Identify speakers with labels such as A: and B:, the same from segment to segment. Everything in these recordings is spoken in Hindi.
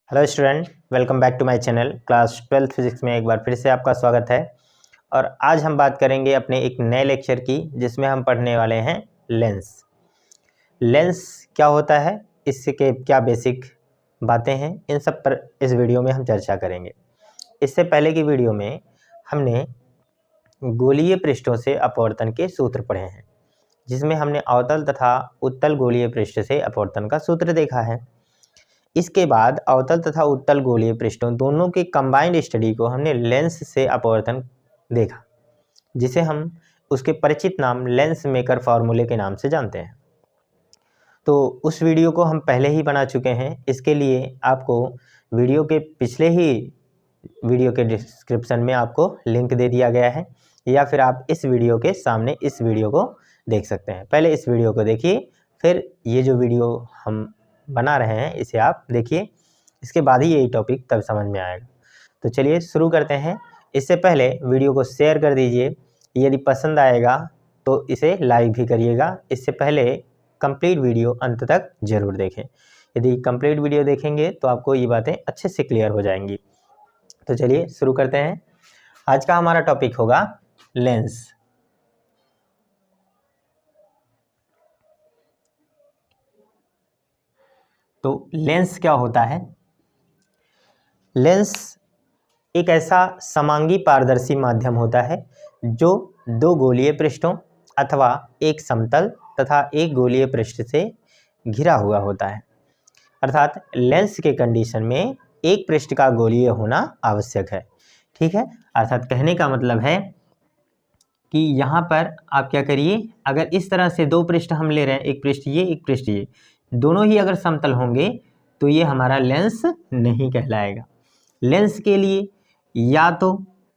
A: Hello student, welcome back to my channel. Class 12th physics में एक बार फिर से आपका स्वागत है। और आज हम बात करेंगे अपने एक नए लेक्चर की, जिसमें हम पढ़ने वाले हैं लेंस। लेंस क्या होता है, इसके क्या बेसिक बातें हैं, इन सब पर इस वीडियो में हम चर्चा करेंगे। इससे पहले की वीडियो में हमने गोलीय पृष्ठों से अपवर्तन के सूत्र पढ़े हैं, जिसमें हमने अवतल तथा उत्तल गोलीय पृष्ठ से अपवर्तन का सूत्र देखा है। इसके बाद अवतल तथा उत्तल गोलीय पृष्ठों दोनों के कंबाइंड स्टडी को हमने लेंस से अपवर्तन देखा, जिसे हम उसके परिचित नाम लेंस मेकर फार्मूले के नाम से जानते हैं। तो उस वीडियो को हम पहले ही बना चुके हैं। इसके लिए आपको वीडियो के पिछले ही वीडियो के डिस्क्रिप्शन में आपको लिंक दे दिया गया है, या फिर आप इस वीडियो के सामने इस वीडियो को देख सकते हैं। पहले इस वीडियो को देखिए, फिर ये जो वीडियो हम बना रहे हैं इसे आप देखिए, इसके बाद ही यही टॉपिक तब समझ में आएगा। तो चलिए शुरू करते हैं। इससे पहले वीडियो को शेयर कर दीजिए, यदि पसंद आएगा तो इसे लाइक भी करिएगा। इससे पहले कंप्लीट वीडियो अंत तक जरूर देखें। यदि कंप्लीट वीडियो देखेंगे तो आपको ये बातें अच्छे से क्लियर हो जाएंगी। तो चलिए शुरू करते हैं। आज का हमारा टॉपिक होगा लेंस। तो लेंस क्या होता है? लेंस एक ऐसा समांगी पारदर्शी माध्यम होता है जो दो गोलीय पृष्ठों अथवा एक समतल तथा एक गोलीय पृष्ठ से घिरा हुआ होता है। अर्थात लेंस के कंडीशन में एक पृष्ठ का गोलीय होना आवश्यक है। ठीक है, अर्थात कहने का मतलब है कि यहाँ पर आप क्या करिए, अगर इस तरह से दो पृष्ठ हम ले रहे हैं, एक पृष्ठ ये एक पृष्ठ ये, दोनों ही अगर समतल होंगे तो ये हमारा लेंस नहीं कहलाएगा। लेंस के लिए या तो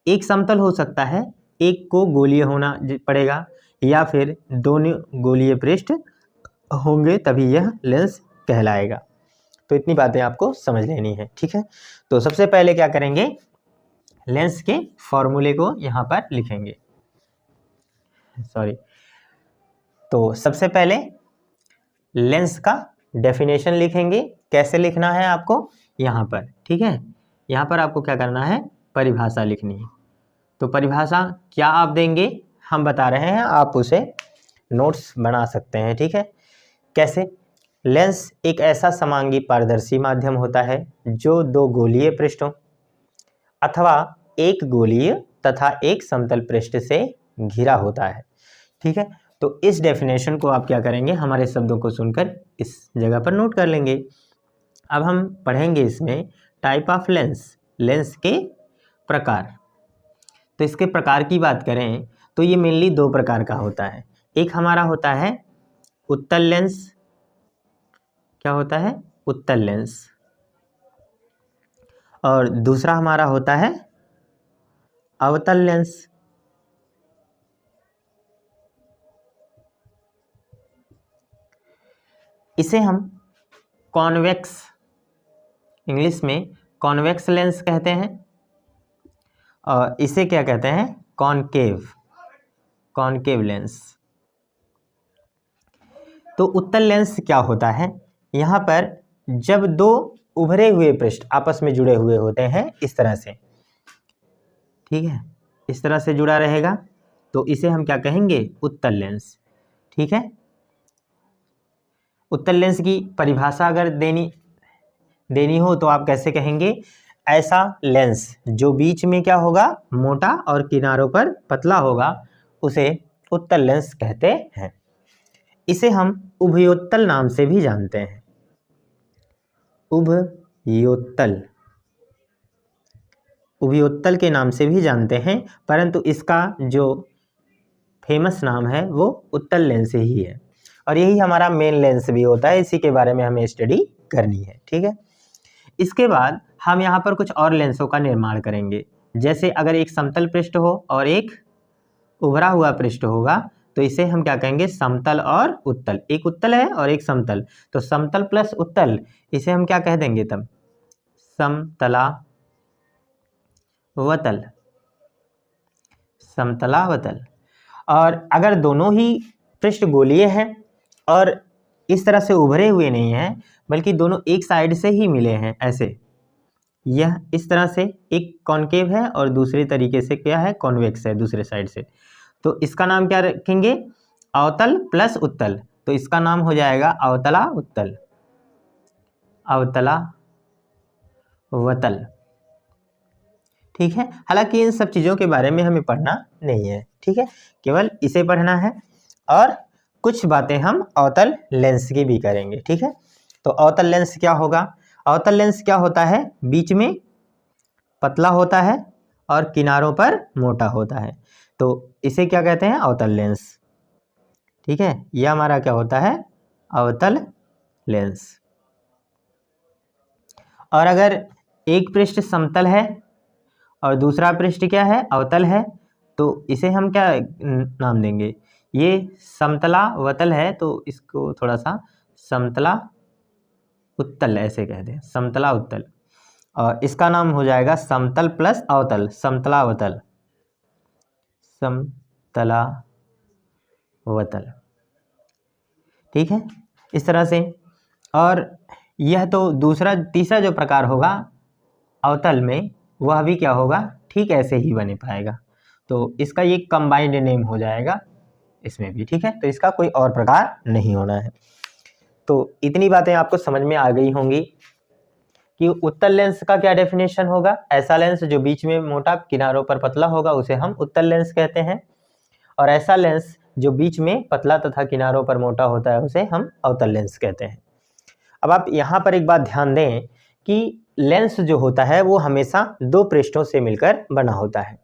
A: एक समतल हो सकता है, एक को गोलीय होना पड़ेगा, या फिर दोनों गोलीय पृष्ठ होंगे तभी यह लेंस कहलाएगा। तो इतनी बातें आपको समझ लेनी है। ठीक है, तो सबसे पहले क्या करेंगे, लेंस के फॉर्मूले को यहाँ पर लिखेंगे। तो सबसे पहले लेंस का डेफिनेशन लिखेंगे। कैसे लिखना है आपको यहाँ पर? ठीक है, यहाँ पर आपको क्या करना है, परिभाषा लिखनी है। तो परिभाषा क्या आप देंगे, हम बता रहे हैं, आप उसे नोट्स बना सकते हैं। ठीक है, कैसे? लेंस एक ऐसा समांगी पारदर्शी माध्यम होता है जो दो गोलीय पृष्ठों अथवा एक गोलीय तथा एक समतल पृष्ठ से घिरा होता है। ठीक है, तो इस डेफिनेशन को आप क्या करेंगे, हमारे शब्दों को सुनकर इस जगह पर नोट कर लेंगे। अब हम पढ़ेंगे इसमें टाइप ऑफ लेंस, लेंस के प्रकार। तो इसके प्रकार की बात करें तो ये मेनली दो प्रकार का होता है। एक हमारा होता है उत्तल लेंस। क्या होता है? उत्तल लेंस। और दूसरा हमारा होता है अवतल लेंस। इसे हम कॉन्वेक्स, इंग्लिश में कॉन्वेक्स लेंस कहते हैं, और इसे क्या कहते हैं, कॉनकेव, कॉनकेव लेंस। तो उत्तल लेंस क्या होता है, यहाँ पर जब दो उभरे हुए पृष्ठ आपस में जुड़े हुए होते हैं इस तरह से, ठीक है, इस तरह से जुड़ा रहेगा, तो इसे हम क्या कहेंगे, उत्तल लेंस। ठीक है, उत्तल लेंस की परिभाषा अगर देनी हो तो आप कैसे कहेंगे, ऐसा लेंस जो बीच में क्या होगा, मोटा, और किनारों पर पतला होगा, उसे उत्तल लेंस कहते हैं। इसे हम उभयोत्तल नाम से भी जानते हैं। उभयोत्तल, उभयोत्तल के नाम से भी जानते हैं, परंतु इसका जो फेमस नाम है वो उत्तल लेंस ही है, और यही हमारा मेन लेंस भी होता है। इसी के बारे में हमें स्टडी करनी है। ठीक है, इसके बाद हम यहाँ पर कुछ और लेंसों का निर्माण करेंगे। जैसे अगर एक समतल पृष्ठ हो और एक उभरा हुआ पृष्ठ होगा, तो इसे हम क्या कहेंगे, समतल और उत्तल। एक उत्तल है और एक समतल, तो समतल प्लस उत्तल, इसे हम क्या कह देंगे तब, समतलावतल, समतलावतल। और अगर दोनों ही पृष्ठ गोलीय हैं और इस तरह से उभरे हुए नहीं हैं, बल्कि दोनों एक साइड से ही मिले हैं ऐसे, यह इस तरह से एक कॉनकेव है और दूसरे तरीके से क्या है, कॉन्वेक्स है दूसरे साइड से। तो इसका नाम क्या रखेंगे, अवतल प्लस उत्तल। तो इसका नाम हो जाएगा अवतला उत्तल, अवतला वतल। ठीक है, हालांकि इन सब चीज़ों के बारे में हमें पढ़ना नहीं है, ठीक है, केवल इसे पढ़ना है और कुछ बातें हम अवतल लेंस की भी करेंगे। ठीक है, तो अवतल लेंस क्या होगा, अवतल लेंस क्या होता है, बीच में पतला होता है और किनारों पर मोटा होता है, तो इसे क्या कहते हैं, अवतल लेंस। ठीक है, यह हमारा क्या होता है, अवतल लेंस। और अगर एक पृष्ठ समतल है और दूसरा पृष्ठ क्या है, अवतल है, तो इसे हम क्या नाम देंगे, ये समतला वतल है तो इसको थोड़ा सा समतला उत्तल ऐसे कह दें, समतला उत्तल। और इसका नाम हो जाएगा समतल प्लस अवतल, समतला वतल, समतला वतल। ठीक है, इस तरह से। और यह तो दूसरा, तीसरा जो प्रकार होगा अवतल में, वह भी क्या होगा, ठीक ऐसे ही बने पाएगा, तो इसका ये कंबाइंड नेम हो जाएगा इसमें भी। ठीक है, तो इसका कोई और प्रकार नहीं होना है। तो इतनी बातें आपको समझ में आ गई होंगी कि उत्तल लेंस का क्या डेफिनेशन होगा, ऐसा लेंस जो बीच में मोटा किनारों पर पतला होगा उसे हम उत्तल लेंस कहते हैं, और ऐसा लेंस जो बीच में पतला तथा किनारों पर मोटा होता है उसे हम अवतल लेंस कहते हैं। अब आप यहाँ पर एक बात ध्यान दें कि लेंस जो होता है वो हमेशा दो पृष्ठों से मिलकर बना होता है,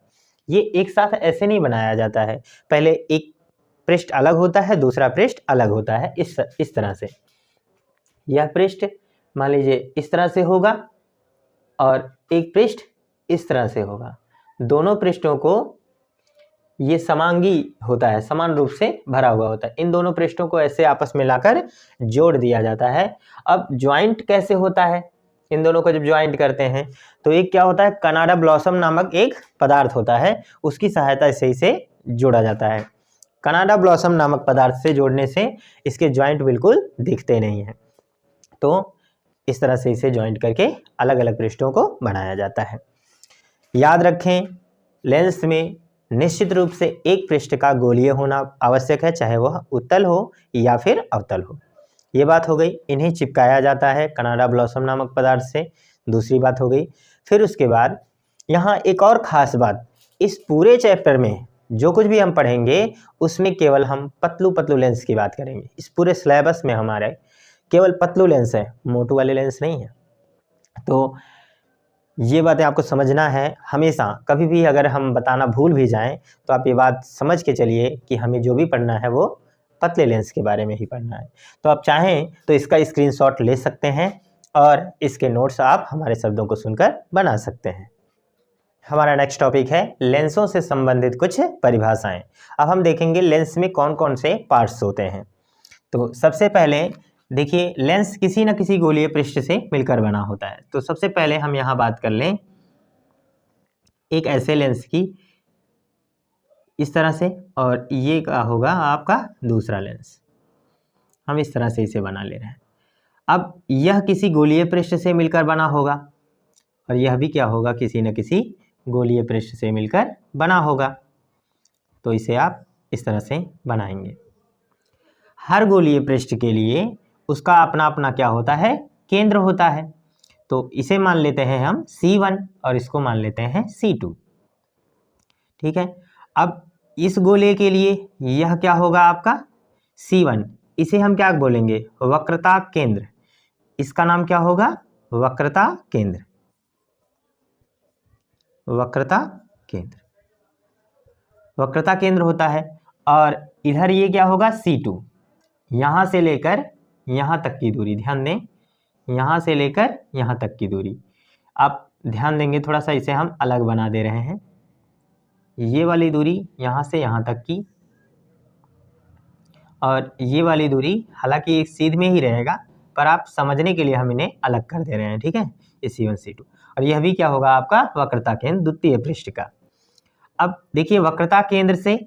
A: ये एक साथ ऐसे नहीं बनाया जाता है, पहले एक पृष्ठ अलग होता है, दूसरा पृष्ठ अलग होता है, इस तरह से। यह पृष्ठ मान लीजिए इस तरह से होगा और एक पृष्ठ इस तरह से होगा, दोनों पृष्ठों को ये समांगी होता है, समान रूप से भरा हुआ होता है, इन दोनों पृष्ठों को ऐसे आपस में लाकर जोड़ दिया जाता है। अब ज्वाइंट कैसे होता है, इन दोनों को जब ज्वाइंट करते हैं तो एक क्या होता है, कनाडा ब्लॉसम नामक एक पदार्थ होता है, उसकी सहायता से इसे जोड़ा जाता है। कनाडा ब्लॉसम नामक पदार्थ से जोड़ने से इसके ज्वाइंट बिल्कुल दिखते नहीं हैं, तो इस तरह से इसे ज्वाइंट करके अलग अलग पृष्ठों को बनाया जाता है। याद रखें, लेंस में निश्चित रूप से एक पृष्ठ का गोलीय होना आवश्यक है, चाहे वह उत्तल हो या फिर अवतल हो। ये बात हो गई, इन्हें चिपकाया जाता है कनाडा ब्लॉसम नामक पदार्थ से, दूसरी बात हो गई। फिर उसके बाद यहाँ एक और ख़ास बात, इस पूरे चैप्टर में जो कुछ भी हम पढ़ेंगे उसमें केवल हम पतलू पतलू लेंस की बात करेंगे। इस पूरे सिलेबस में हमारे केवल पतलू लेंस है, मोटू वाले लेंस नहीं है। तो ये बातें आपको समझना है हमेशा, कभी भी अगर हम बताना भूल भी जाएं तो आप ये बात समझ के चलिए कि हमें जो भी पढ़ना है वो पतले लेंस के बारे में ही पढ़ना है। तो आप चाहें तो इसका स्क्रीनशॉट ले सकते हैं और इसके नोट्स आप हमारे शब्दों को सुनकर बना सकते हैं। हमारा नेक्स्ट टॉपिक है लेंसों से संबंधित कुछ परिभाषाएं। अब हम देखेंगे लेंस में कौन कौन से पार्ट्स होते हैं। तो सबसे पहले देखिए, लेंस किसी न किसी गोलीय पृष्ठ से मिलकर बना होता है। तो सबसे पहले हम यहाँ बात कर लें एक ऐसे लेंस की, इस तरह से, और ये क्या होगा आपका दूसरा लेंस, हम इस तरह से इसे बना ले रहे हैं। अब यह किसी गोलीय पृष्ठ से मिलकर बना होगा और यह भी क्या होगा, किसी न किसी गोलीय पृष्ठ से मिलकर बना होगा, तो इसे आप इस तरह से बनाएंगे। हर गोलीय पृष्ठ के लिए उसका अपना अपना क्या होता है, केंद्र होता है। तो इसे मान लेते हैं हम C1 और इसको मान लेते हैं C2। ठीक है, अब इस गोले के लिए यह क्या होगा आपका C1, इसे हम क्या बोलेंगे, वक्रता केंद्र। इसका नाम क्या होगा, वक्रता केंद्र, वक्रता केंद्र, वक्रता केंद्र होता है। और इधर ये क्या होगा C2, यहाँ से लेकर यहाँ तक की दूरी, ध्यान दें, यहाँ से लेकर यहाँ तक की दूरी। आप ध्यान देंगे थोड़ा सा, इसे हम अलग बना दे रहे हैं, ये वाली दूरी यहाँ से यहाँ तक की, और ये वाली दूरी हालांकि एक सीध में ही रहेगा, पर आप समझने के लिए हम इन्हें अलग कर दे रहे हैं। ठीक है, ये C1 C2, और यह भी क्या होगा आपका वक्रता केंद्र द्वितीय पृष्ठ का। अब देखिए, वक्रता केंद्र से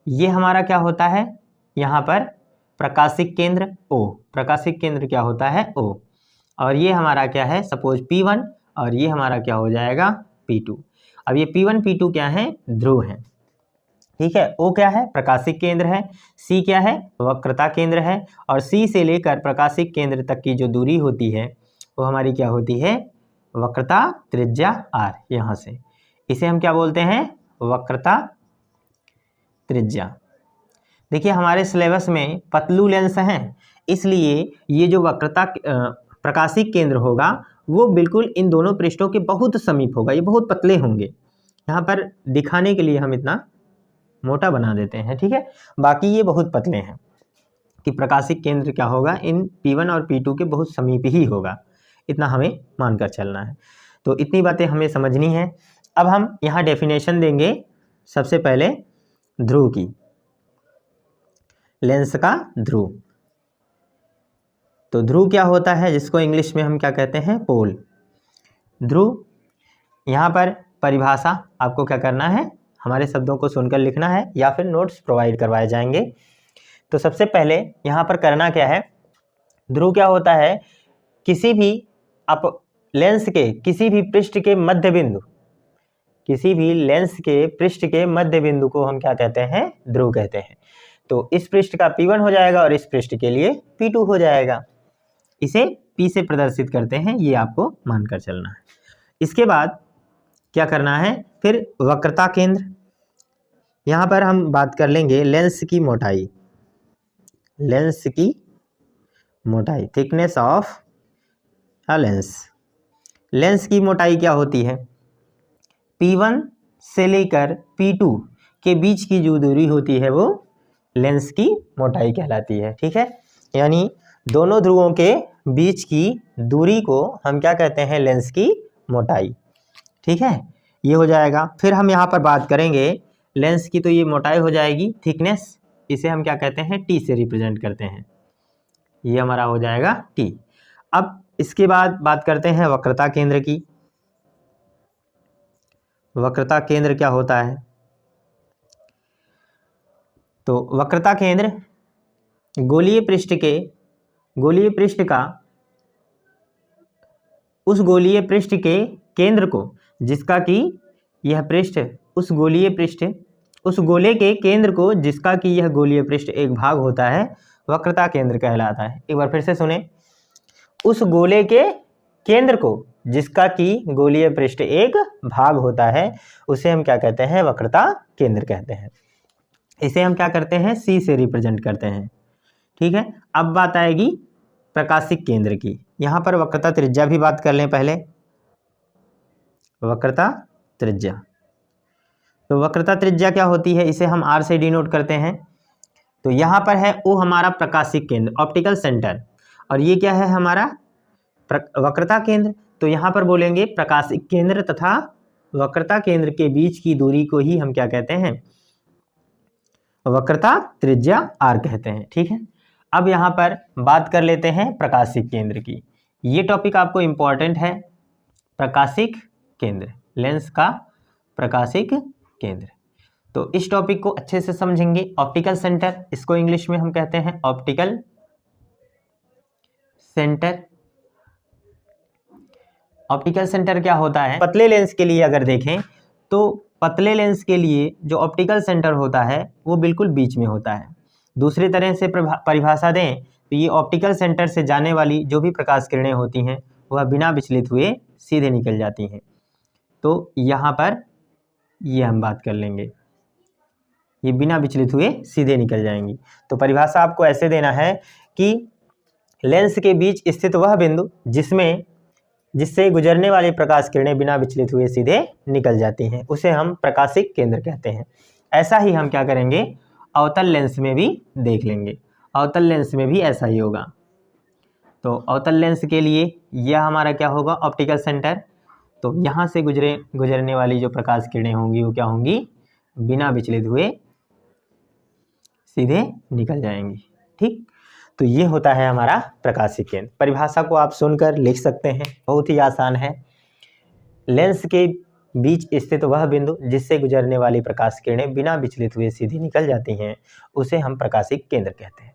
A: ये हमारा क्या होता है, यहाँ पर प्रकाशिक केंद्र O, प्रकाशिक केंद्र क्या होता है O, और ये हमारा क्या है, सपोज P1 और ये हमारा क्या हो जाएगा P2। अब ये P1 P2 क्या है, ध्रुव है, ठीक है। O क्या है, प्रकाशिक केंद्र है। C क्या है, वक्रता केंद्र है। और C से लेकर प्रकाशिक केंद्र तक की जो दूरी होती है वो हमारी क्या होती है, वक्रता त्रिज्या R। यहाँ से इसे हम क्या बोलते हैं, वक्रता त्रिज्या। देखिए हमारे सिलेबस में पतलू लेंस हैं, इसलिए ये जो वक्रता प्रकाशिक केंद्र होगा वो बिल्कुल इन दोनों पृष्ठों के बहुत समीप होगा, ये बहुत पतले होंगे। यहाँ पर दिखाने के लिए हम इतना मोटा बना देते हैं, ठीक है। बाकी ये बहुत पतले हैं कि प्रकाशिक केंद्र क्या होगा, इन P1 और P2 के बहुत समीप ही होगा, इतना हमें मानकर चलना है। तो इतनी बातें हमें समझनी है। अब हम यहाँ डेफिनेशन देंगे सबसे पहले ध्रुव की, लेंस का ध्रुव। तो ध्रुव क्या होता है, जिसको इंग्लिश में हम क्या कहते हैं, पोल। ध्रुव, यहाँ पर परिभाषा आपको क्या करना है, हमारे शब्दों को सुनकर लिखना है या फिर नोट्स प्रोवाइड करवाए जाएंगे। तो सबसे पहले यहाँ पर करना क्या है, ध्रुव क्या होता है, किसी भी आप लेंस के किसी भी पृष्ठ के मध्य बिंदु, किसी भी लेंस के पृष्ठ के मध्य बिंदु को हम क्या कहते हैं, ध्रुव कहते हैं। तो इस पृष्ठ का P1 हो जाएगा और इस पृष्ठ के लिए P2 हो जाएगा। इसे P से प्रदर्शित करते हैं, ये आपको मानकर चलना है। इसके बाद क्या करना है, फिर वक्रता केंद्र। यहाँ पर हम बात कर लेंगे लेंस की मोटाई, लेंस की मोटाई, thickness of a lens. Lens की मोटाई क्या होती है, P1 से लेकर P2 के बीच की जो दूरी होती है वो लेंस की मोटाई कहलाती है, ठीक है। यानी दोनों ध्रुवों के बीच की दूरी को हम क्या कहते हैं, लेंस की मोटाई, ठीक है। ये हो जाएगा। फिर हम यहाँ पर बात करेंगे लेंस की, तो ये मोटाई हो जाएगी थिकनेस, इसे हम क्या कहते हैं, T से रिप्रेजेंट करते हैं, ये हमारा हो जाएगा T। अब इसके बाद बात करते हैं वक्रता केंद्र की। वक्रता केंद्र क्या होता है, तो वक्रता केंद्र गोलीय पृष्ठ का उस गोलीय पृष्ठ के केंद्र को, जिसका कि यह पृष्ठ उस गोले के केंद्र को जिसका कि यह गोलीय पृष्ठ एक भाग होता है, वक्रता केंद्र कहलाता है। एक बार फिर से सुने, उस गोले के केंद्र को जिसका कि गोलीय पृष्ठ एक भाग होता है उसे हम क्या कहते हैं, वक्रता केंद्र कहते हैं। इसे हम क्या करते हैं, C से रिप्रेजेंट करते हैं, ठीक है। अब बात आएगी प्रकाशिक केंद्र की। यहाँ पर वक्रता त्रिज्या भी बात कर लें पहले, वक्रता त्रिज्या। तो वक्रता त्रिज्या क्या होती है, इसे हम R से डिनोट करते हैं। तो यहाँ पर है वो हमारा प्रकाशिक केंद्र, ऑप्टिकल सेंटर, और ये क्या है हमारा वक्रता केंद्र। तो यहाँ पर बोलेंगे प्रकाशिक केंद्र तथा वक्रता केंद्र के बीच की दूरी को ही हम क्या कहते हैं, वक्रता त्रिज्या R कहते हैं, ठीक है। अब यहाँ पर बात कर लेते हैं प्रकाशिक केंद्र की। ये टॉपिक आपको इम्पॉर्टेंट है, प्रकाशिक केंद्र, लेंस का प्रकाशिक केंद्र। तो इस टॉपिक को अच्छे से समझेंगे। ऑप्टिकल सेंटर, इसको इंग्लिश में हम कहते हैं ऑप्टिकल सेंटर। ऑप्टिकल सेंटर क्या होता है, पतले लेंस के लिए अगर देखें तो पतले लेंस के लिए जो ऑप्टिकल सेंटर होता है वो बिल्कुल बीच में होता है। दूसरी तरह से परिभाषा दें तो ये ऑप्टिकल सेंटर से जाने वाली जो भी प्रकाश किरणें होती हैं वह बिना विचलित हुए सीधे निकल जाती हैं। तो यहाँ पर ये हम बात कर लेंगे, ये बिना विचलित हुए सीधे निकल जाएंगी। तो परिभाषा आपको ऐसे देना है कि लेंस के बीच स्थित वह बिंदु जिससे गुजरने वाली प्रकाश किरणें बिना विचलित हुए सीधे निकल जाती हैं उसे हम प्रकाशिक केंद्र कहते हैं। ऐसा ही हम क्या करेंगे, अवतल लेंस में भी देख लेंगे, अवतल लेंस में भी ऐसा ही होगा। तो अवतल लेंस के लिए यह हमारा क्या होगा, ऑप्टिकल सेंटर। तो यहाँ से गुजरने वाली जो प्रकाश किरणें होंगी वो क्या होंगी, बिना विचलित हुए सीधे निकल जाएंगी, ठीक। तो ये होता है हमारा प्रकाशिक केंद्र। परिभाषा को आप सुनकर लिख सकते हैं, बहुत ही आसान है। लेंस के बीच स्थित वह बिंदु जिससे गुजरने वाली प्रकाश किरणें बिना विचलित हुए सीधी निकल जाती हैं उसे हम प्रकाशिक केंद्र कहते हैं।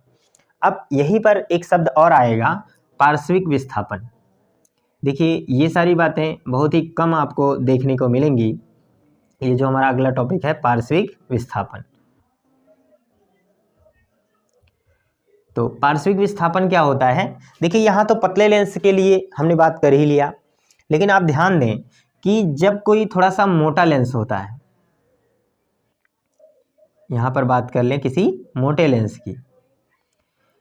A: अब यहीं पर एक शब्द और आएगा, पार्श्विक विस्थापन। देखिए ये सारी बातें बहुत ही कम आपको देखने को मिलेंगी। ये जो हमारा अगला टॉपिक है पार्श्विक विस्थापन। तो पार्श्विक विस्थापन क्या होता है? देखिए यहाँ तो पतले लेंस के लिए हमने बात कर ही लिया, लेकिन आप ध्यान दें कि जब कोई थोड़ा सा मोटा लेंस होता है, यहाँ पर बात कर लें किसी मोटे लेंस की।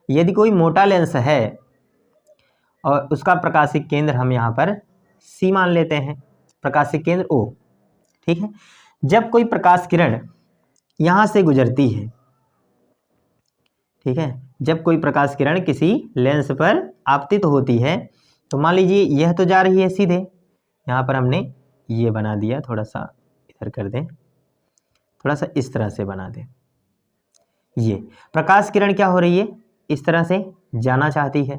A: यदि कोई मोटा लेंस है और उसका प्रकाशिक केंद्र हम यहाँ पर C मान लेते हैं, प्रकाशिक केंद्र O, ठीक है। जब कोई प्रकाश किरण यहाँ से गुजरती है, ठीक है, जब कोई प्रकाश किरण किसी लेंस पर आपतित होती है, तो मान लीजिए यह तो जा रही है सीधे, यहाँ पर हमने ये बना दिया, थोड़ा सा इधर कर दें, थोड़ा सा इस तरह से बना दें। ये प्रकाश किरण क्या हो रही है, इस तरह से जाना चाहती है,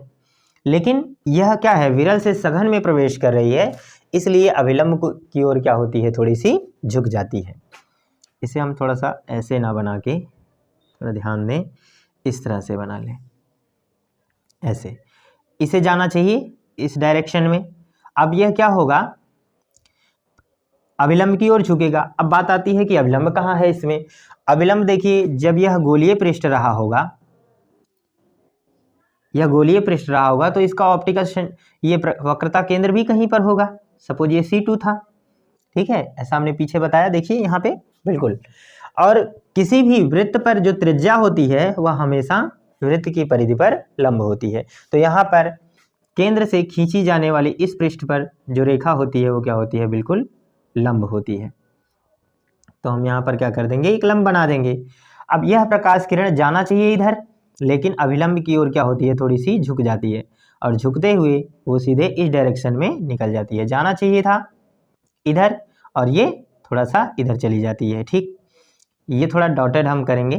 A: लेकिन यह क्या है, विरल से सघन में प्रवेश कर रही है, इसलिए अभिलंब की ओर क्या होती है, थोड़ी सी झुक जाती है। इसे हम थोड़ा सा ऐसे ना बना के, थोड़ा ध्यान दें, इस तरह से बना लें, ऐसे। इसे जाना चाहिए इस डायरेक्शन में। अब यह क्या होगा, अभिलंब की ओर झुकेगा। अब बात आती है कि अभिलंब कहाँ है इसमें। अभिलंब देखिए, जब यह गोलीय पृष्ठ रहा होगा, यह गोलीय पृष्ठ रहा होगा, तो इसका ऑप्टिकल ये वक्रता केंद्र भी कहीं पर होगा। सपोज ये C2 था, ठीक है, ऐसा हमने पीछे बताया, देखिए यहाँ पे बिल्कुल। और किसी भी वृत्त पर जो त्रिज्या होती है वह हमेशा वृत्त की परिधि पर लंब होती है। तो यहाँ पर केंद्र से खींची जाने वाली इस पृष्ठ पर जो रेखा होती है वो क्या होती है, बिल्कुल लंब होती है। तो हम यहाँ पर क्या कर देंगे, एक लंब बना देंगे। अब यह प्रकाश किरण जाना चाहिए इधर, लेकिन अभिलंब की ओर क्या होती है, थोड़ी सी झुक जाती है, और झुकते हुए वो सीधे इस डायरेक्शन में निकल जाती है। जाना चाहिए था इधर, और ये थोड़ा सा इधर चली जाती है, ठीक। ये थोड़ा डॉटेड हम करेंगे,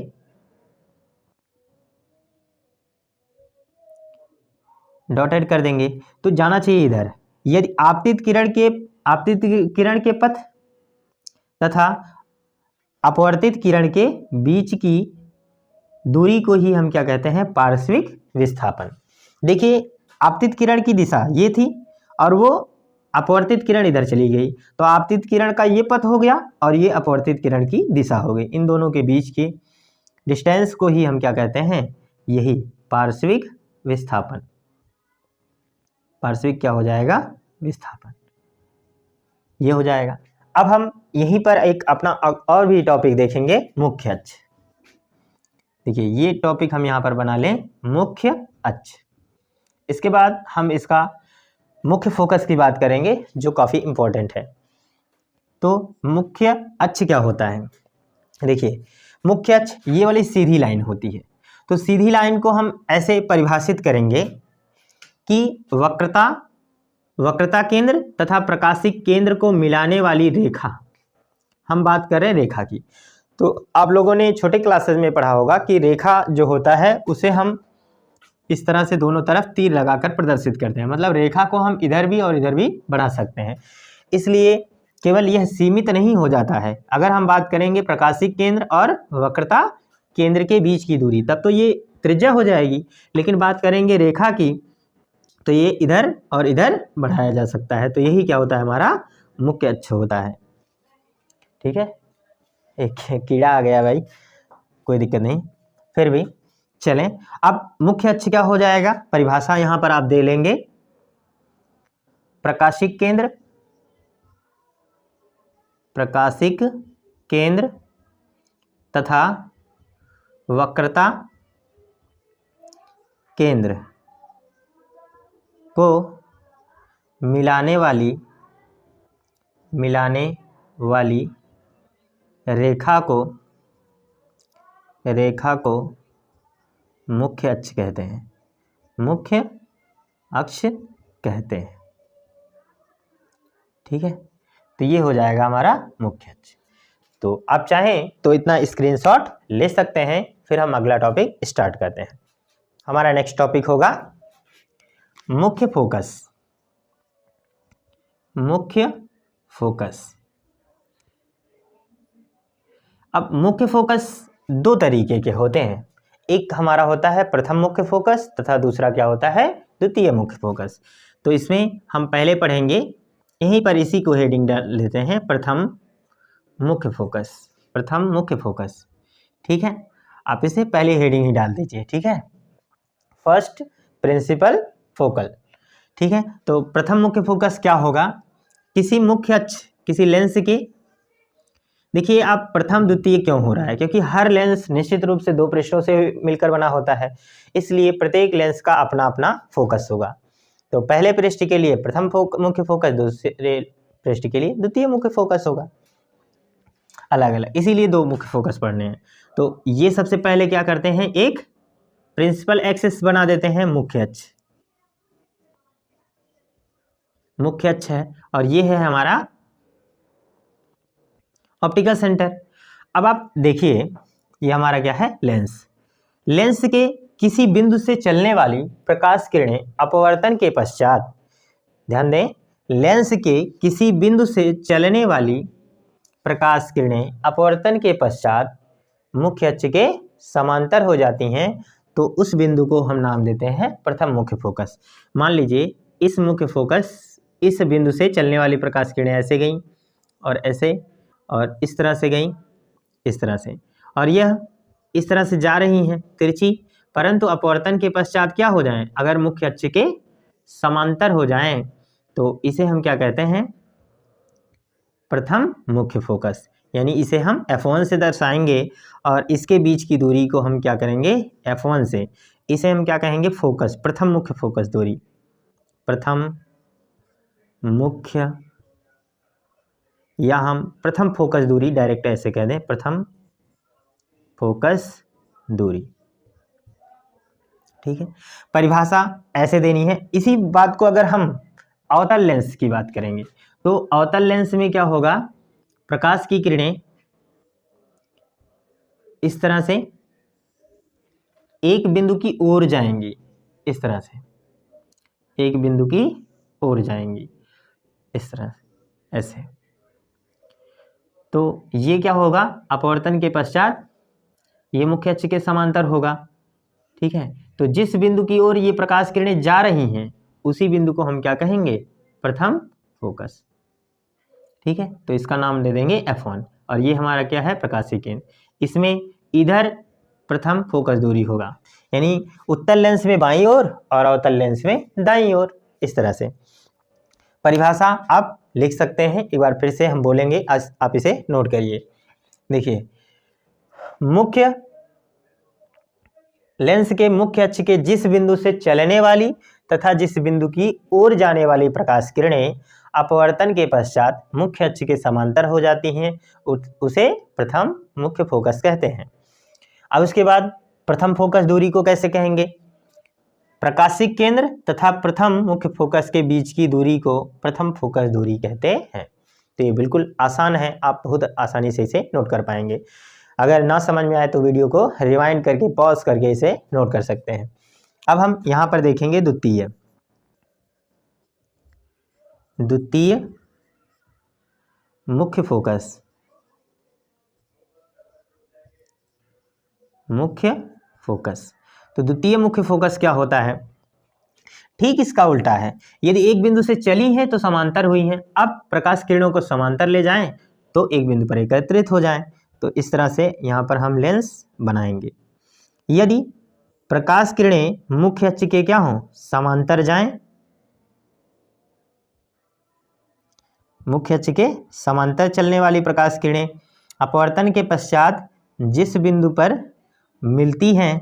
A: डॉटेड कर देंगे, तो जाना चाहिए इधर। यदि आपतित किरण के पथ तथा अपवर्तित किरण के बीच की दूरी को ही हम क्या कहते हैं, पार्श्विक विस्थापन। देखिए आपतित किरण की दिशा ये थी और वो अपवर्तित किरण इधर चली गई, तो आपतित किरण का ये पथ हो गया और ये अपवर्तित किरण की दिशा हो गई। इन दोनों के बीच की डिस्टेंस को ही हम क्या कहते हैं, यही पार्श्विक विस्थापन। पार्श्विक क्या हो जाएगा, विस्थापन, ये हो जाएगा। अब हम यहीं पर एक अपना और भी टॉपिक देखेंगे, मुख्य अक्ष। देखिए ये टॉपिक हम यहाँ पर बना लें, मुख्य अक्ष। इसके बाद हम इसका मुख्य फोकस की बात करेंगे, जो काफ़ी इंपॉर्टेंट है। तो मुख्य अक्ष क्या होता है, देखिए मुख्य अक्ष ये वाली सीधी लाइन होती है। तो सीधी लाइन को हम ऐसे परिभाषित करेंगे कि वक्रता केंद्र तथा प्रकाशिक केंद्र को मिलाने वाली रेखा। हम बात कर रहे हैं रेखा की, तो आप लोगों ने छोटे क्लासेस में पढ़ा होगा कि रेखा जो होता है उसे हम इस तरह से दोनों तरफ तीर लगाकर प्रदर्शित करते हैं, मतलब रेखा को हम इधर भी और इधर भी बढ़ा सकते हैं। इसलिए केवल यह सीमित नहीं हो जाता है। अगर हम बात करेंगे प्रकाशिक केंद्र और वक्रता केंद्र के बीच की दूरी, तब तो ये त्रिज्या हो जाएगी, लेकिन बात करेंगे रेखा की तो ये इधर और इधर बढ़ाया जा सकता है। तो यही क्या होता है, हमारा मुख्य अक्ष होता है, ठीक है। एक कीड़ा आ गया भाई, कोई दिक्कत नहीं, फिर भी चलें। अब मुख्य अक्ष क्या हो जाएगा, परिभाषा यहां पर आप दे लेंगे, प्रकाशिक केंद्र तथा वक्रता केंद्र को मिलाने वाली रेखा को मुख्य अक्ष कहते हैं, मुख्य अक्ष कहते हैं, ठीक है। तो ये हो जाएगा हमारा मुख्य अक्ष। तो आप चाहें तो इतना स्क्रीनशॉट ले सकते हैं, फिर हम अगला टॉपिक स्टार्ट करते हैं। हमारा नेक्स्ट टॉपिक होगा मुख्य फोकस। मुख्य फोकस, अब मुख्य फोकस दो तरीके के होते हैं। एक हमारा होता है प्रथम मुख्य फोकस तथा दूसरा क्या होता है, द्वितीय मुख्य फोकस। तो इसमें हम पहले पढ़ेंगे, यहीं पर इसी को हेडिंग डाल लेते हैं, प्रथम मुख्य फोकस। प्रथम मुख्य फोकस, ठीक है, आप इसे पहले हेडिंग ही डाल दीजिए, ठीक है। फर्स्ट प्रिंसिपल फोकल, ठीक है। तो प्रथम मुख्य फोकस क्या होगा, किसी मुख्य अक्ष, किसी लेंस की, देखिए आप प्रथम द्वितीय क्यों हो रहा है, क्योंकि हर लेंस निश्चित रूप से दो पृष्ठों से मिलकर बना होता है, इसलिए प्रत्येक लेंस का अपना अपना फोकस होगा। तो पहले पृष्ठ के लिए प्रथम मुख्य फोकस, दूसरे पृष्ठ के लिए द्वितीय मुख्य फोकस होगा, अलग अलग, इसीलिए दो मुख्य फोकस पढ़ने हैं। तो ये सबसे पहले क्या करते हैं, एक प्रिंसिपल एक्सिस बना देते हैं, मुख्य अक्ष, मुख्य अक्ष है, और ये है हमारा ऑप्टिकल सेंटर। अब आप देखिए, ये हमारा क्या है, लेंस। लेंस के किसी बिंदु से चलने वाली प्रकाश किरणें अपवर्तन के पश्चात, ध्यान दें, लेंस के किसी बिंदु से चलने वाली प्रकाश किरणें अपवर्तन के पश्चात मुख्य अक्ष के समांतर हो जाती हैं, तो उस बिंदु को हम नाम देते हैं प्रथम मुख्य फोकस। मान लीजिए इस मुख्य फोकस, इस बिंदु से चलने वाली प्रकाश किरणें ऐसे गई और ऐसे और इस तरह से गई, इस तरह से, और यह इस तरह से जा रही हैं तिरछी, परंतु अपवर्तन के पश्चात क्या हो जाएं, अगर मुख्य अक्ष के समांतर हो जाएं, तो इसे हम क्या कहते हैं, प्रथम मुख्य फोकस। यानी इसे हम F1 से दर्शाएंगे और इसके बीच की दूरी को हम क्या करेंगे, F1 से, इसे हम क्या कहेंगे, फोकस, प्रथम मुख्य फोकस दूरी, प्रथम मुख्य, या हम प्रथम फोकस दूरी डायरेक्ट ऐसे कह दें, प्रथम फोकस दूरी, ठीक है। परिभाषा ऐसे देनी है। इसी बात को अगर हम अवतल लेंस की बात करेंगे, तो अवतल लेंस में क्या होगा, प्रकाश की किरणें इस तरह से एक बिंदु की ओर जाएंगी, इस तरह से एक बिंदु की ओर जाएंगी, इस तरह से, ऐसे। तो ये क्या होगा, अपवर्तन के पश्चात ये मुख्य अक्ष के समांतर होगा, ठीक है। तो जिस बिंदु की ओर ये प्रकाश किरणें जा रही हैं, उसी बिंदु को हम क्या कहेंगे, प्रथम फोकस, ठीक है। तो इसका नाम दे देंगे F1, और ये हमारा क्या है, प्रकाशीय केंद्र। इसमें इधर प्रथम फोकस दूरी होगा, यानी उत्तल लेंस में बाईं ओर और अवतल लेंस में दाईं ओर, इस तरह से। परिभाषा आप लिख सकते हैं, एक बार फिर से हम बोलेंगे, आज आप इसे नोट करिए। देखिए, मुख्य लेंस के मुख्य अक्ष के जिस बिंदु से चलने वाली तथा जिस बिंदु की ओर जाने वाली प्रकाश किरणें अपवर्तन के पश्चात मुख्य अक्ष के समांतर हो जाती हैं, उसे प्रथम मुख्य फोकस कहते हैं। अब उसके बाद प्रथम फोकस दूरी को कैसे कहेंगे, प्रकाशीय केंद्र तथा प्रथम मुख्य फोकस के बीच की दूरी को प्रथम फोकस दूरी कहते हैं। तो ये बिल्कुल आसान है, आप बहुत आसानी से इसे नोट कर पाएंगे। अगर ना समझ में आए तो वीडियो को रिवाइंड करके पॉज करके इसे नोट कर सकते हैं। अब हम यहाँ पर देखेंगे द्वितीय मुख्य फोकस, मुख्य फोकस। तो द्वितीय मुख्य फोकस क्या होता है, ठीक इसका उल्टा है। यदि एक बिंदु से चली है तो समांतर हुई है, अब प्रकाश किरणों को समांतर ले जाएं तो एक बिंदु पर एकत्रित हो जाएं, तो इस तरह से यहाँ पर हम लेंस बनाएंगे। यदि प्रकाश किरणें मुख्य अक्ष के क्या हों, समांतर जाएं, मुख्य अक्ष के समांतर चलने वाली प्रकाश किरणें अपवर्तन के पश्चात जिस बिंदु पर मिलती हैं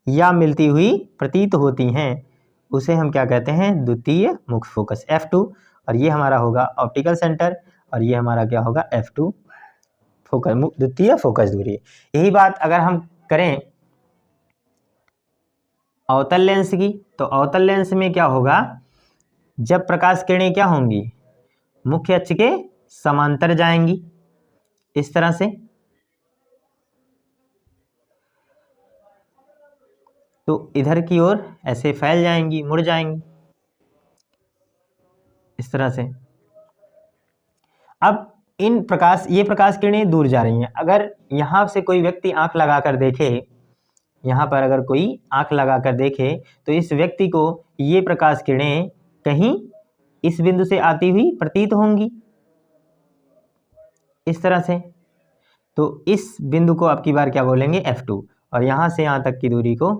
A: या मिलती हुई प्रतीत होती हैं, उसे हम क्या कहते हैं, द्वितीय मुख्य फोकस, F2। और ये हमारा होगा ऑप्टिकल सेंटर, और ये हमारा क्या होगा, F2 फोकस, द्वितीय फोकस दूरी। यही बात अगर हम करें अवतल लेंस की, तो अवतल लेंस में क्या होगा, जब प्रकाश किरणें क्या होंगी, मुख्य अक्ष के समांतर जाएंगी, इस तरह से, तो इधर की ओर ऐसे फैल जाएंगी, मुड़ जाएंगी, इस तरह से। अब ये प्रकाश किरणें दूर जा रही हैं। अगर यहाँ से कोई व्यक्ति आंख लगाकर देखे, यहाँ पर अगर कोई आंख लगाकर देखे, तो इस व्यक्ति को ये प्रकाश किरणें कहीं इस बिंदु से आती हुई प्रतीत होंगी, इस तरह से। तो इस बिंदु को आपकी बार क्या बोलेंगे, F2, और यहाँ से यहाँ तक की दूरी को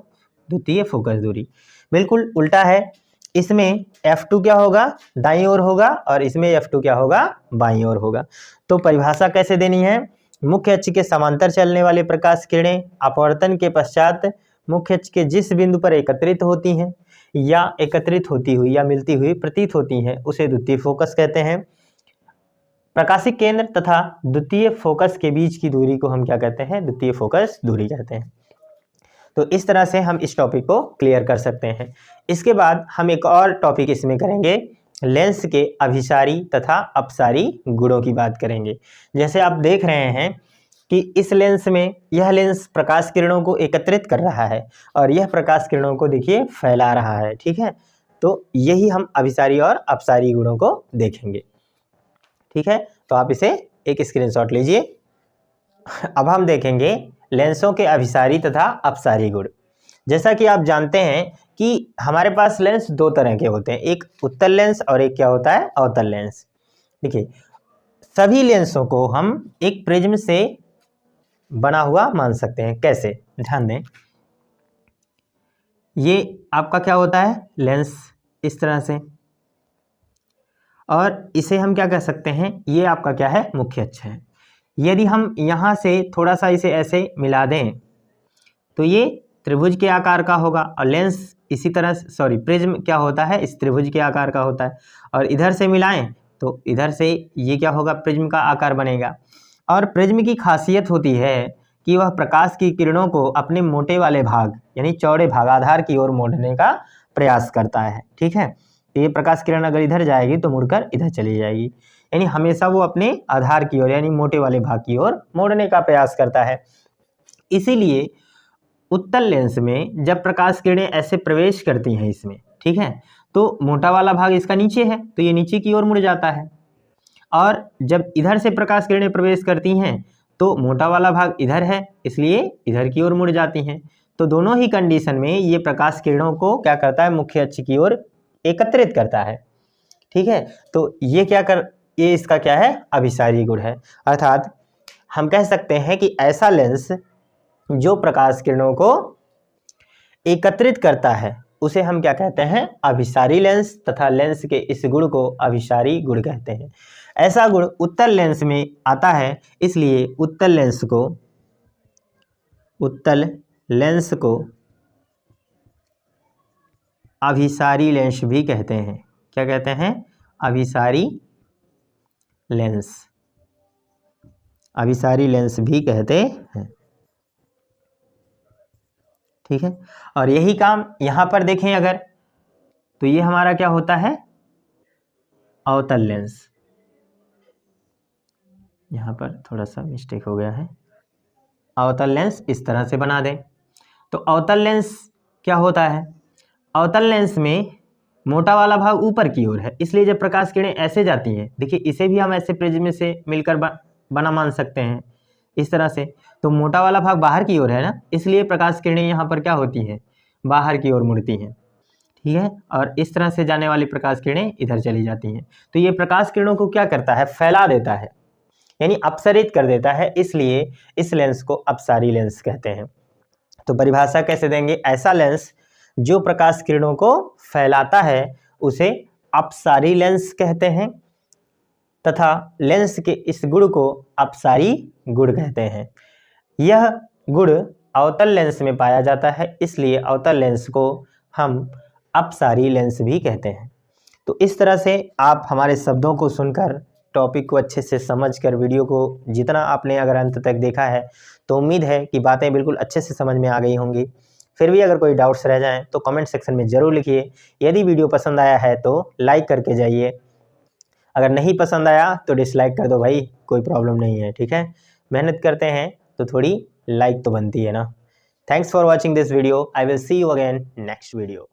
A: द्वितीय फोकस दूरी। बिल्कुल उल्टा है, इसमें F2 क्या होगा, दाईं ओर होगा, और इसमें F2 क्या होगा, बाईं ओर होगा। तो परिभाषा कैसे देनी है, मुख्य अक्ष के समांतर चलने वाले प्रकाश किरणें अपवर्तन के पश्चात मुख्य अक्ष के जिस बिंदु पर एकत्रित होती हैं या एकत्रित होती हुई या मिलती हुई प्रतीत होती हैं उसे द्वितीय फोकस कहते हैं। प्रकाशिक केंद्र तथा द्वितीय फोकस के बीच की दूरी को हम क्या कहते हैं, द्वितीय फोकस दूरी कहते हैं। तो इस तरह से हम इस टॉपिक को क्लियर कर सकते हैं। इसके बाद हम एक और टॉपिक इसमें करेंगे, लेंस के अभिसारी तथा अपसारी गुणों की बात करेंगे। जैसे आप देख रहे हैं कि इस लेंस में यह लेंस प्रकाश किरणों को एकत्रित कर रहा है और यह प्रकाश किरणों को देखिए फैला रहा है, ठीक है। तो यही हम अभिसारी और अपसारी गुणों को देखेंगे, ठीक है। तो आप इसे एक स्क्रीनशॉट लीजिए। अब हम देखेंगे लेंसों के अभिसारी तथा अपसारी गुण। जैसा कि आप जानते हैं कि हमारे पास लेंस दो तरह के होते हैं, एक उत्तल लेंस और एक क्या होता है, अवतल लेंस। देखिए सभी लेंसों को हम एक प्रिज्म से बना हुआ मान सकते हैं। कैसे, ध्यान दें, ये आपका क्या होता है, लेंस, इस तरह से, और इसे हम क्या कह सकते हैं, ये आपका क्या है, मुख्य अक्ष है। यदि हम यहाँ से थोड़ा सा इसे ऐसे मिला दें तो ये त्रिभुज के आकार का होगा, और लेंस इसी तरह, सॉरी, प्रिज्म क्या होता है, इस त्रिभुज के आकार का होता है। और इधर से मिलाएं तो इधर से ये क्या होगा, प्रिज्म का आकार बनेगा। और प्रिज्म की खासियत होती है कि वह प्रकाश की किरणों को अपने मोटे वाले भाग यानी चौड़े भाग आधार की ओर मोड़ने का प्रयास करता है, ठीक है। तो ये प्रकाश किरण अगर इधर जाएगी तो मुड़कर इधर चली जाएगी, यानी हमेशा वो अपने आधार की ओर यानी मोटे वाले भाग की ओर मोड़ने का प्रयास करता है। इसीलिए उत्तल लेंस में जब प्रकाश किरणें ऐसे प्रवेश करती हैं इसमें, ठीक है, तो मोटा वाला भाग इसका नीचे है तो ये नीचे की ओर मुड़ जाता है, और जब इधर से प्रकाश किरणें प्रवेश करती हैं तो मोटा वाला भाग इधर है इसलिए इधर की ओर मुड़ जाती हैं। तो दोनों ही कंडीशन में ये प्रकाश किरणों को क्या करता है, मुख्य अक्ष की ओर एकत्रित करता है, ठीक है। तो ये इसका क्या है, अभिसारी गुण है। अर्थात हम कह सकते हैं कि ऐसा लेंस जो प्रकाश किरणों को एकत्रित करता है उसे हम क्या कहते हैं, अभिसारी लेंस, तथा लेंस के इस गुण को अभिसारी गुण कहते हैं। ऐसा गुण उत्तल लेंस में आता है, इसलिए उत्तल लेंस को अभिसारी लेंस भी कहते हैं। क्या कहते हैं, अभिसारी लेंस भी कहते हैं, ठीक है। और यही काम यहां पर देखें अगर, तो ये हमारा क्या होता है, अवतल लेंस। यहां पर थोड़ा सा मिस्टेक हो गया है, अवतल लेंस इस तरह से बना दें। तो अवतल लेंस क्या होता है, अवतल लेंस में मोटा वाला भाग ऊपर की ओर है, इसलिए जब प्रकाश किरणें ऐसे जाती हैं, देखिए इसे भी हम ऐसे प्रिज्म से मिलकर बना मान सकते हैं इस तरह से। तो मोटा वाला भाग बाहर की ओर है ना, इसलिए प्रकाश किरणें यहाँ पर क्या होती हैं, बाहर की ओर मुड़ती हैं, ठीक है। और इस तरह से जाने वाली प्रकाश किरणें इधर चली जाती हैं। तो ये प्रकाश किरणों को क्या करता है, फैला देता है, यानी अपसरित कर देता है, इसलिए इस लेंस को अपसारी लेंस कहते हैं। तो परिभाषा कैसे देंगे, ऐसा लेंस जो प्रकाश किरणों को फैलाता है उसे अपसारी लेंस कहते हैं, तथा लेंस के इस गुण को अपसारी गुण कहते हैं। यह गुण अवतल लेंस में पाया जाता है, इसलिए अवतल लेंस को हम अपसारी लेंस भी कहते हैं। तो इस तरह से आप हमारे शब्दों को सुनकर, टॉपिक को अच्छे से समझकर, वीडियो को जितना आपने अगर अंत तक देखा है तो उम्मीद है कि बातें बिल्कुल अच्छे से समझ में आ गई होंगी। फिर भी अगर कोई डाउट्स रह जाएं तो कमेंट सेक्शन में ज़रूर लिखिए। यदि वीडियो पसंद आया है तो लाइक करके जाइए, अगर नहीं पसंद आया तो डिसलाइक कर दो भाई, कोई प्रॉब्लम नहीं है, ठीक है। मेहनत करते हैं तो थोड़ी लाइक तो बनती है ना। Thanks for watching this video, I will see you again next video.